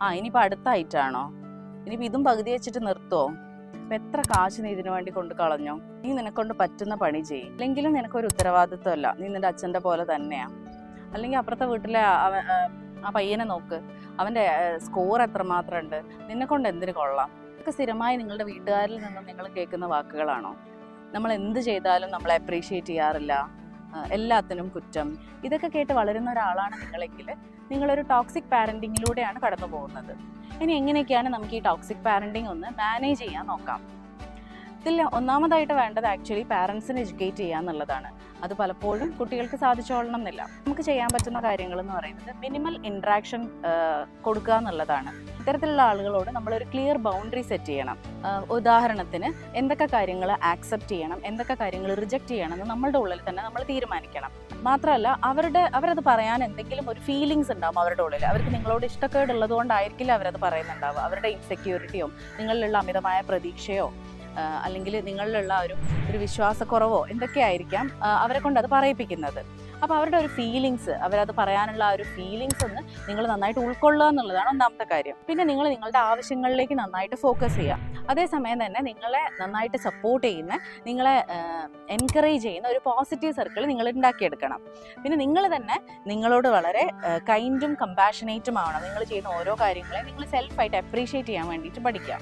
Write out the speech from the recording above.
ഇനിയിപ്പോൾ അടുത്തായിട്ടാണോ, ഇനിയിപ്പോൾ ഇതും പകുതി വെച്ചിട്ട് നിർത്തുമോ, അപ്പം എത്ര കാശ് നീ ഇതിനു വേണ്ടി കൊണ്ട് കളഞ്ഞോ? നീ നിനക്കൊണ്ട് പറ്റുന്ന പണി ചെയ്യും. അല്ലെങ്കിലും നിനക്കൊരു ഉത്തരവാദിത്വമല്ല, നീ നിന്റെ അച്ഛൻ്റെ പോലെ തന്നെയാണ്. അല്ലെങ്കിൽ അപ്പുറത്തെ വീട്ടിലെ ആ പയ്യനെ നോക്ക്, അവൻ്റെ സ്കോർ എത്രമാത്രം ഉണ്ട്, നിന്നെക്കൊണ്ട് എന്തിനു കൊള്ളാം. ഇതൊക്കെ സ്ഥിരമായി നിങ്ങളുടെ വീട്ടുകാരിൽ നിന്നും നിങ്ങൾ കേൾക്കുന്ന വാക്കുകളാണോ? നമ്മൾ എന്ത് ചെയ്താലും നമ്മളെ അപ്രീഷിയേറ്റ് ചെയ്യാറില്ല, എല്ലാത്തിനും കുറ്റം. ഇതൊക്കെ കേട്ട് വളരുന്ന ഒരാളാണ് നിങ്ങളെങ്കിൽ നിങ്ങളൊരു ടോക്സിക് പാരൻറ്റിങ്ങിലൂടെയാണ് കടന്നു പോകുന്നത്. ഇനി എങ്ങനെയൊക്കെയാണ് നമുക്ക് ഈ ടോക്സിക് പാരൻറ്റിങ് ഒന്ന് മാനേജ് ചെയ്യാൻ നോക്കാം. ഇതിൽ ഒന്നാമതായിട്ട് വേണ്ടത് ആക്ച്വലി പാരൻസിനെ എഡ്യൂക്കേറ്റ് ചെയ്യുക എന്നുള്ളതാണ്. അത് പലപ്പോഴും കുട്ടികൾക്ക് സാധിച്ചോളണം എന്നില്ല. നമുക്ക് ചെയ്യാൻ പറ്റുന്ന കാര്യങ്ങൾ എന്ന് പറയുന്നത് മിനിമൽ ഇൻട്രാക്ഷൻ കൊടുക്കുക എന്നുള്ളതാണ്. ഇത്തരത്തിലുള്ള ആളുകളോട് നമ്മളൊരു ക്ലിയർ ബൗണ്ടറി സെറ്റ് ചെയ്യണം. ഉദാഹരണത്തിന് എന്തൊക്കെ കാര്യങ്ങൾ ആക്സെപ്റ്റ് ചെയ്യണം, എന്തൊക്കെ കാര്യങ്ങൾ റിജക്റ്റ് ചെയ്യണം എന്ന് നമ്മളുടെ ഉള്ളിൽ തന്നെ നമ്മൾ തീരുമാനിക്കണം. മാത്രമല്ല അവരത് പറയാൻ എന്തെങ്കിലും ഒരു ഫീലിങ്സ് ഉണ്ടാവും അവരുടെ ഉള്ളിൽ. അവർക്ക് നിങ്ങളോട് ഇഷ്ടക്കേടുള്ളത് കൊണ്ടായിരിക്കില്ല അവരത് പറയുന്നുണ്ടാവുക. അവരുടെ ഇൻസെക്യൂരിറ്റിയോ നിങ്ങളിലുള്ള അമിതമായ പ്രതീക്ഷയോ അല്ലെങ്കിൽ നിങ്ങളിലുള്ള ഒരു വിശ്വാസക്കുറവോ എന്തൊക്കെയായിരിക്കാം അവരെ കൊണ്ട് അത് പറയിപ്പിക്കുന്നത്. അപ്പോൾ അവരുടെ ഒരു ഫീലിങ്സ്, അവരത് പറയാനുള്ള ഒരു ഫീലിങ്സ് ഒന്ന് നിങ്ങൾ നന്നായിട്ട് ഉൾക്കൊള്ളുക എന്നുള്ളതാണ് ഒന്നാമത്തെ കാര്യം. പിന്നെ നിങ്ങൾ നിങ്ങളുടെ ആവശ്യങ്ങളിലേക്ക് നന്നായിട്ട് ഫോക്കസ് ചെയ്യുക. അതേസമയം തന്നെ നിങ്ങളെ നന്നായിട്ട് സപ്പോർട്ട് ചെയ്യുന്ന, നിങ്ങളെ എൻകറേജ് ചെയ്യുന്ന ഒരു പോസിറ്റീവ് സർക്കിൾ നിങ്ങൾ ഉണ്ടാക്കിയെടുക്കണം. പിന്നെ നിങ്ങൾ തന്നെ നിങ്ങളോട് വളരെ കൈൻഡും കമ്പാഷനേറ്റും ആവണം. നിങ്ങൾ ചെയ്യുന്ന ഓരോ കാര്യങ്ങളെയും നിങ്ങൾ സെൽഫായിട്ട് അപ്രീഷിയേറ്റ് ചെയ്യാൻ വേണ്ടിയിട്ട് പഠിക്കുക.